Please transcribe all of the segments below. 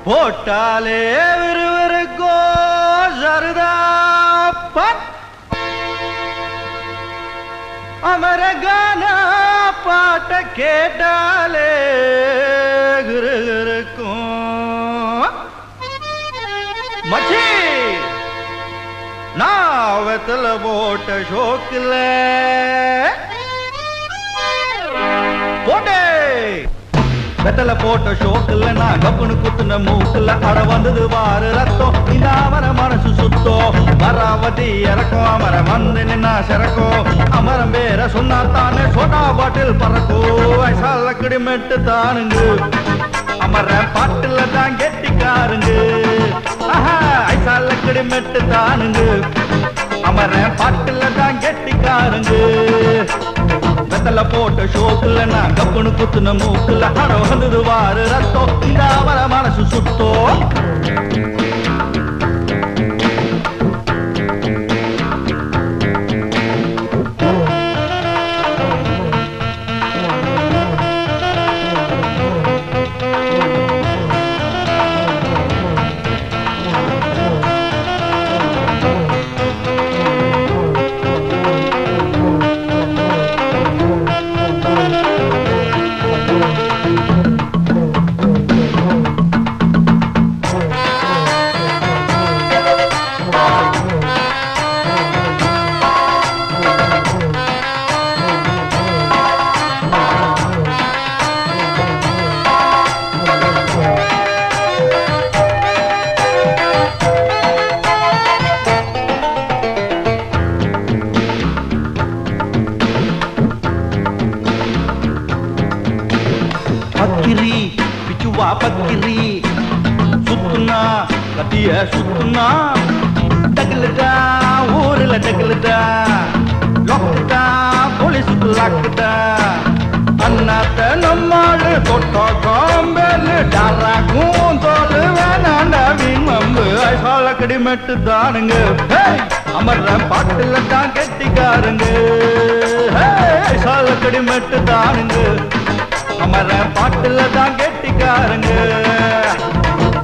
போட்டாலே விறுவிறுக்கோ சருதாப்பன் அமரகான பாட்ட கேட்டாலே கிருகிருக்கும் மச்சி நான் வெத்தல போட்ட ஷோக்கில் போட்டே வெத்தல போட்ட ஷோக்கில் நான் கப்புனு குத்துன மூக்குல அட வந்தது வாரு ரத்தம் இந்த அமர மனசு சுத்தோ மராவதி இறக்கும் அமர வந்து நின்னா சிறக்கும் அமரம் பேர சொன்னா தானே சோட்டா பாட்டில் பறக்கோ ஐசால கிடிமெட்டு தானுங்க அமர பாட்டுல தான் கெட்டிக்காருங்க ஐசால கிடிமெட்டு தானுங்க அமர பாட்டுல தான் கெட்டிக்காருங்க வெத்தல போட்ட ஷோக்குல நான் கப்புனு குத்துன மூக்குல அட வந்தது வாரு ரத்தம் இந்த அவர மனசு சுத்தோ பக்கிரி பிச்சுவா பக்கிரி சுத்துனா கத்திய சுத்துனா டகுலுடா ஊருல டகுலுடா லொக்குடா போலீஸுக்கு லாக்குடா அண்ணாத்த நம்மாடு தொட்டோ காம்பேலு டாராக்கும் தோலு வேணாண்டா வீண் மம்பு ஐசால கடிமெட்டு தானுங்க அமர்ற பாட்டுல தான் கெட்டிக்காருங்க ஐசால கடிமெட்டு தானுங்க அமர பாட்டுல தான் கெட்டிக்காரங்க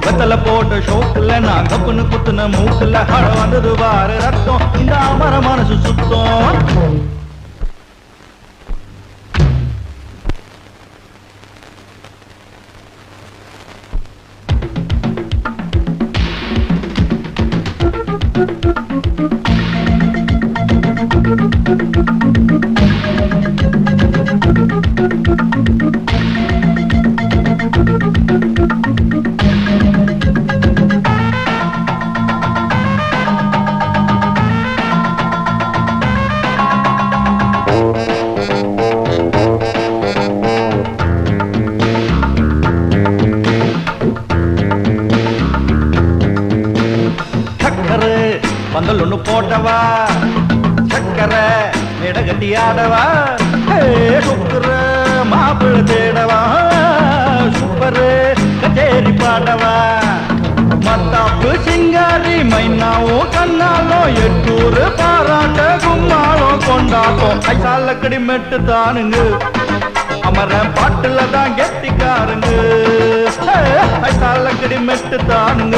வெத்தல போட்ட ஷோக்குல நான் கப்புனு குத்துன மூக்குல அட வந்தது வாரு ரத்தம் இந்த அமர மனசு சுத்தம் பந்தல் ஒண்ணு போட்டவா சக்கரை இடகட்டி ஆடவா சுக்கர மாப்பிள்ள தேடவா சூப்பரு கச்சேரி பாடவா மத்தாப்பு சிங்காரி மைனாவும் கண்ணாலும் எட்டூரு பாராட்ட கும்மாளம் கொண்டாட்டம் ஐசால கடிமெட்டு தானுங்க அமர பாட்டுல தான் கெட்டிக்காருங்க ஐசால கடிமெட்டு தானுங்க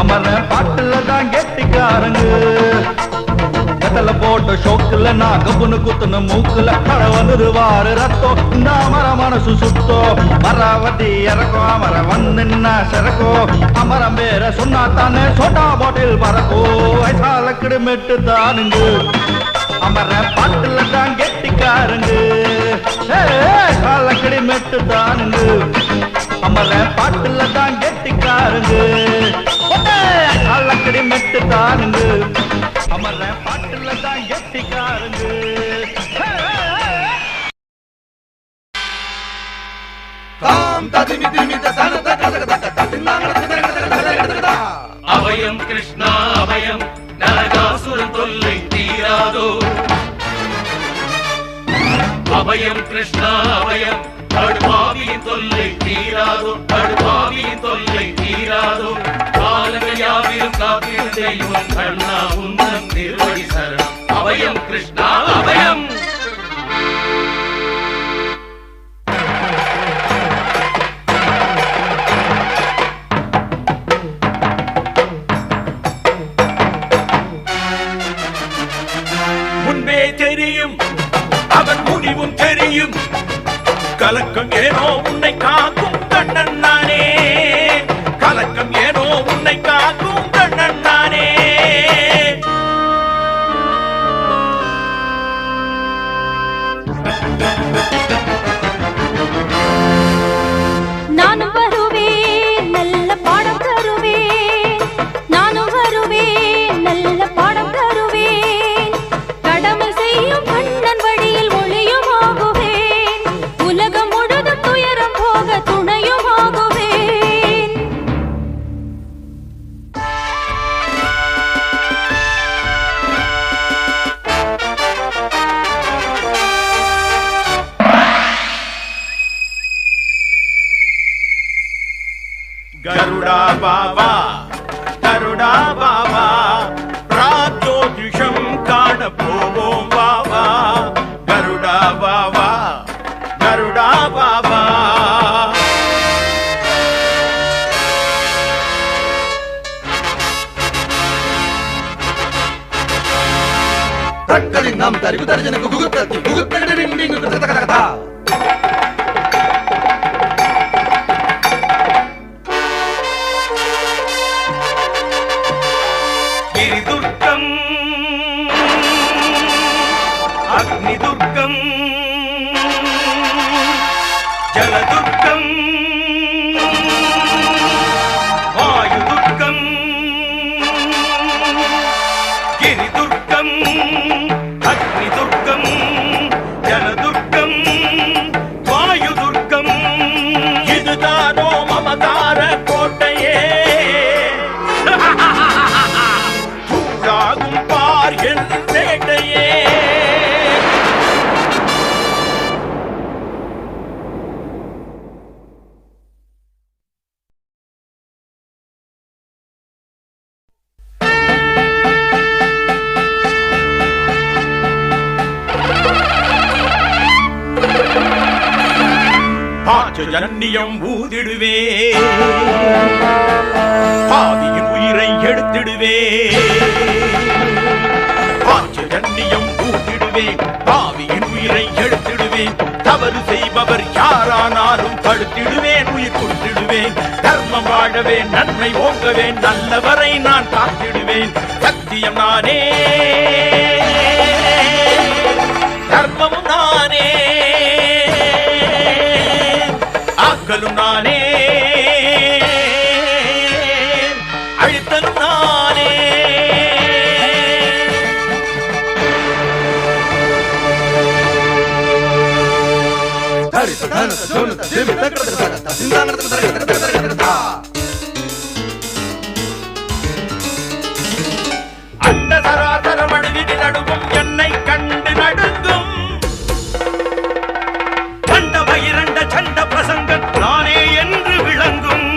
அமர பாட்டுல தான் கெட்டிக்காரங்க வெத்தல போட்ட ஷோக்குல நான் கப்புனு குத்துன மூக்குல அட வந்தது வாரு ரத்தம் இந்த அமர மனசு சுத்தோ மராவதி இறக்கும் அமர வந்து நின்னா சிறக்கோ அமரம் பேர சொன்னா தானே சோட்டா பாட்டில் பறக்கோ ஐசால கிடிமெட்டு தானுங்க அமர பாட்டுல தான் கெட்டிக்காரங்க ஐசால கிடிமெட்டு தானுங்க அமர பாட்டுல தான் கெட்டிக்காரங்க அள்ளக்கடி மெட்டு தானுங்க அமர பாட்டுல தான் கெட்டிக்காருங்க அபயம் கிருஷ்ணா அபயம் நரகாசுரன் தொல்லை தீராதோ அபயம் கிருஷ்ணா அபயம் கடுபாவியின் தொல்லை தீராதோ கடுபாவியின் தொல்லை தீராதோ காலங்கள் யாவிலும் காப்பீடு செய்வோம் கண்ணா உந்தம் திருவடி சரணம் அபயம் கிருஷ்ணா அபயம் கலக்கம் ஏனோ உன்னை காக்கும் கண்ணன் நானே, கலக்கம் ஏனோ உன்னை காக்கும் கண்ணன் நானே. நானும் வருவேன் நல்ல பாடம் தருவேன், நானும் வருவேன் நல்ல பாடம் தருவேன், கடமை செய்யும் கண்ணன் வழியில் ஒளியும் ஆகுவேன், உலகம் முழுதும் துயரம் போக துணையும் ஆகுவேன். கருடா பாபா கருடா பாபா ராஜோதிஷம் காண போவோம் பாபா, கருடா பாபா கருடா பாபா. தக்கலிங்கம் தரிவு தரிஜன குகுத்தத்தி குகுத்தடிடிடிங் குதகதகதா. गिरिदुर्गम् अग्निदुर्गम् जलदुर्गम् वायुदुर्गम् गिरिदुर्गम् अग्निदुर्गम् जलदुर्गम् वायुदुर्गम् இதுதானோ மமதார கோட்டையே சூடாகும் பார் என் வேட்டையே. பாஞ்சஜன்யம் ஊதிடுவே, பாவியின் உயிரை எடுத்திடுவே, பாஞ்சஜன்யம் ஊதிடுவே, பாவியின் உயிரை எடுத்திடுவேன், தவறு செய்பவர் யாரானாலும் தடுத்திடுவேன், உயிர் கொடுத்திடுவேன், தர்மம் வாழவேன், நன்மை ஓங்கவேன், நல்லவரை நான் காத்திடுவேன், சத்தியம் நானே தர்மமும் நானே ஆக்கலும் நானே அழித்தலும் நானே. அந்த சராசர மனிதனின் நடுவும் என்னை கண்டு நடுங்கும், கண்ட பகிரண்ட சண்ட பிரசங்கம் நானே என்று விளங்கும்,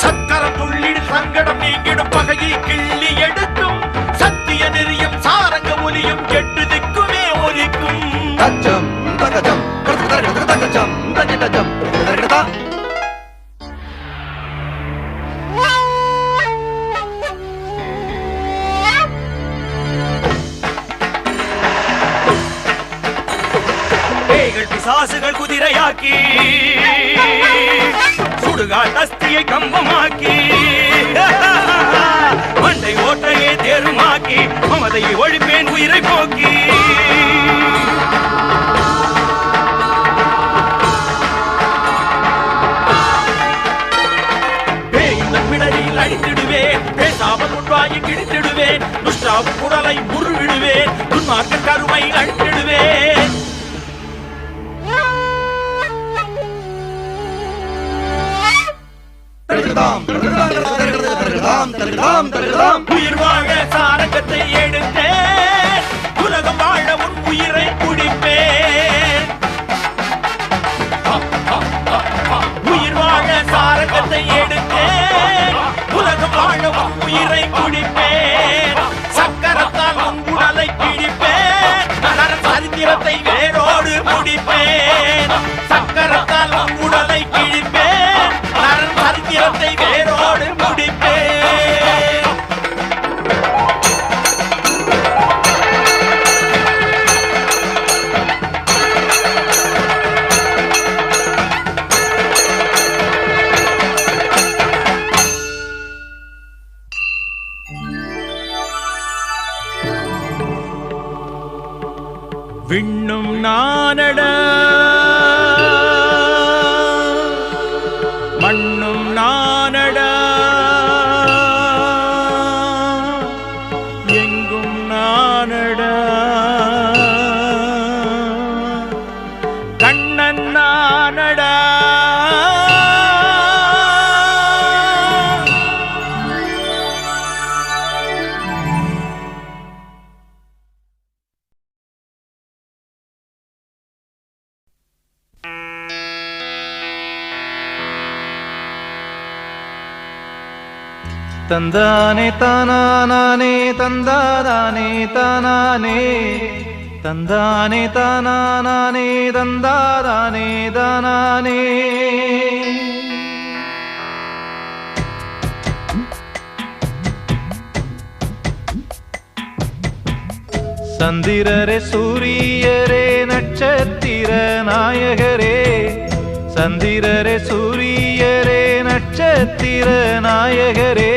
சக்கரம் துள்ளிடு சங்கடம் நீங்கிடும் பகையை கிள்ளி எடுக்கும், சத்திய நெறியும் சாரங்க ஒலியும் கெட்டு திக்குமே ஒலிக்கும். தச்சம் தகஜம் தகஜம் தகஜம் தகஜம். பிசாசுகள் குதிரையாக்கி சுடுகாட் அஸ்தியை கம்பமாக்கி மண்டை ஓட்டையை தேருமாக்கி மமதையை ஒழிப்பேன் உயிரை போக்கி. பேயின் அழித்திடுவேன், பேசாமல் உட்வாயை கிழித்திடுவேன், துஷ்டாவும் குடலை முருவிடுவேன், துன்மார்க்க கருவை அழித்திடுவேன். உயிர் வாழ சாரங்கத்தை எடுத்தேன், உலகம் வாழ உன் உயிரை குடிப்பேன், உயிர் வாழ சாரங்கத்தை எடுத்தேன், உலகம் வாழ உன் உயிரை குடிப்பேன், சக்கரத்தால் உன் உடலை கிழிப்பேன், சரித்திரத்தை வேரோடு முடிப்பேன், சக்கரத்தால் உன் உடலை கிழிப்பேன், சரித்திரத்தை வேரோடு முடிப்பேன். விண்ணும் நானடா மண்ணும் நானடா எங்கும் நானடா கண்ணன் நானடா தந்தானே தானானே தந்தாதானே தானானே தந்தானே தானானே தந்தாதானே தானானே சந்திரரே சூரியரே நட்சத்திர நாயகரே சந்திரரே சூரியரே நட்சத்திர நாயகரே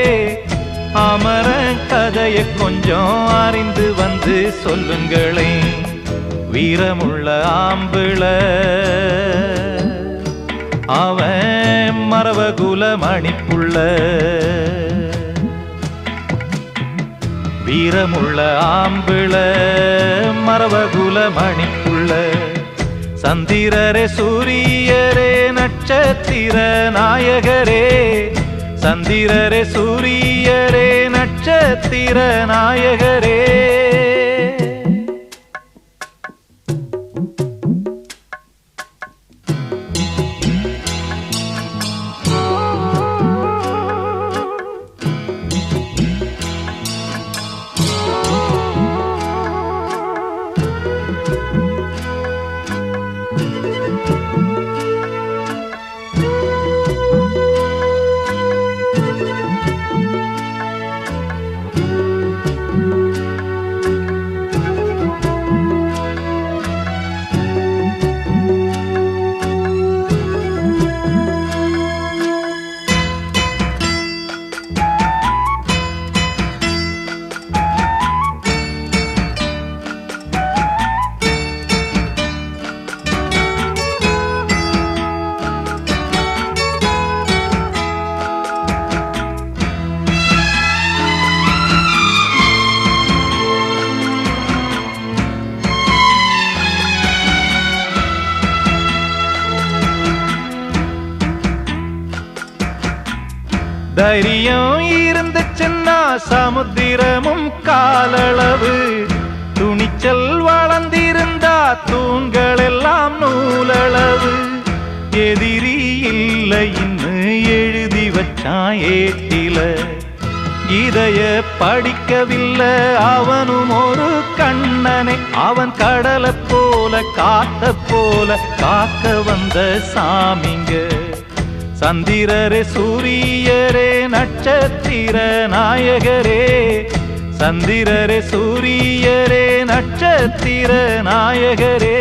அமர கதையை கொஞ்சம் அறிந்து வந்து சொல்லுங்களே வீரமுள்ள ஆம்பிள அவன் மரவகுல மணிப்புள்ள வீரமுள்ள ஆம்பிள மரவகுல மணிப்புள்ள சந்திரரே சூரியரே நட்சத்திர நாயகரே சந்திரரே சூரியரே நட்சத்திர நாயகரே தைரியம் இருந்துச்சுன்னா சமுத்திரமும் காலளவு துணிச்சல் வளர்ந்திருந்தா தூண்கள் எல்லாம் நூலளவு எதிரி இல்லை இன்னு எழுதி வச்சான் ஏட்டில இதைய படிக்கவில்லை அவனும் ஒரு கண்ணனை அவன் கடலை போல காத்த போல காக்க வந்த சாமிங்க சந்திரரே சூரியரே நட்சத்திர நாயகரே சந்திரரே சூரியரே நட்சத்திர நாயகரே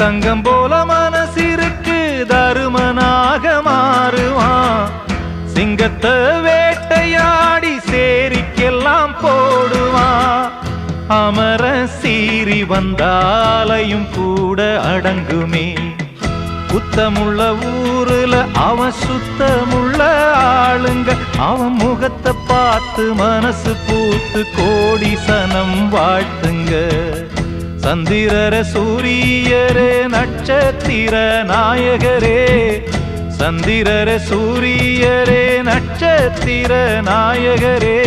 தங்கம் போல மனசிற்கு தருமனாக மாறுவான் சிங்கத்தை வேட்டையாடி சேரிக்கெல்லாம் போடுவான் அமர சீறி வந்தாலையும் கூட அடங்குமே குத்தமுள்ள ஊருல அவன் சுத்தமுள்ள ஆளுங்க அவன் முகத்தை பார்த்து மனசு பூத்து கோடி சனம் வாழ்த்துங்க சந்திரரே சூரியரே நட்சத்திர நாயகரே சந்திரரே சூரியரே நட்சத்திர நாயகரே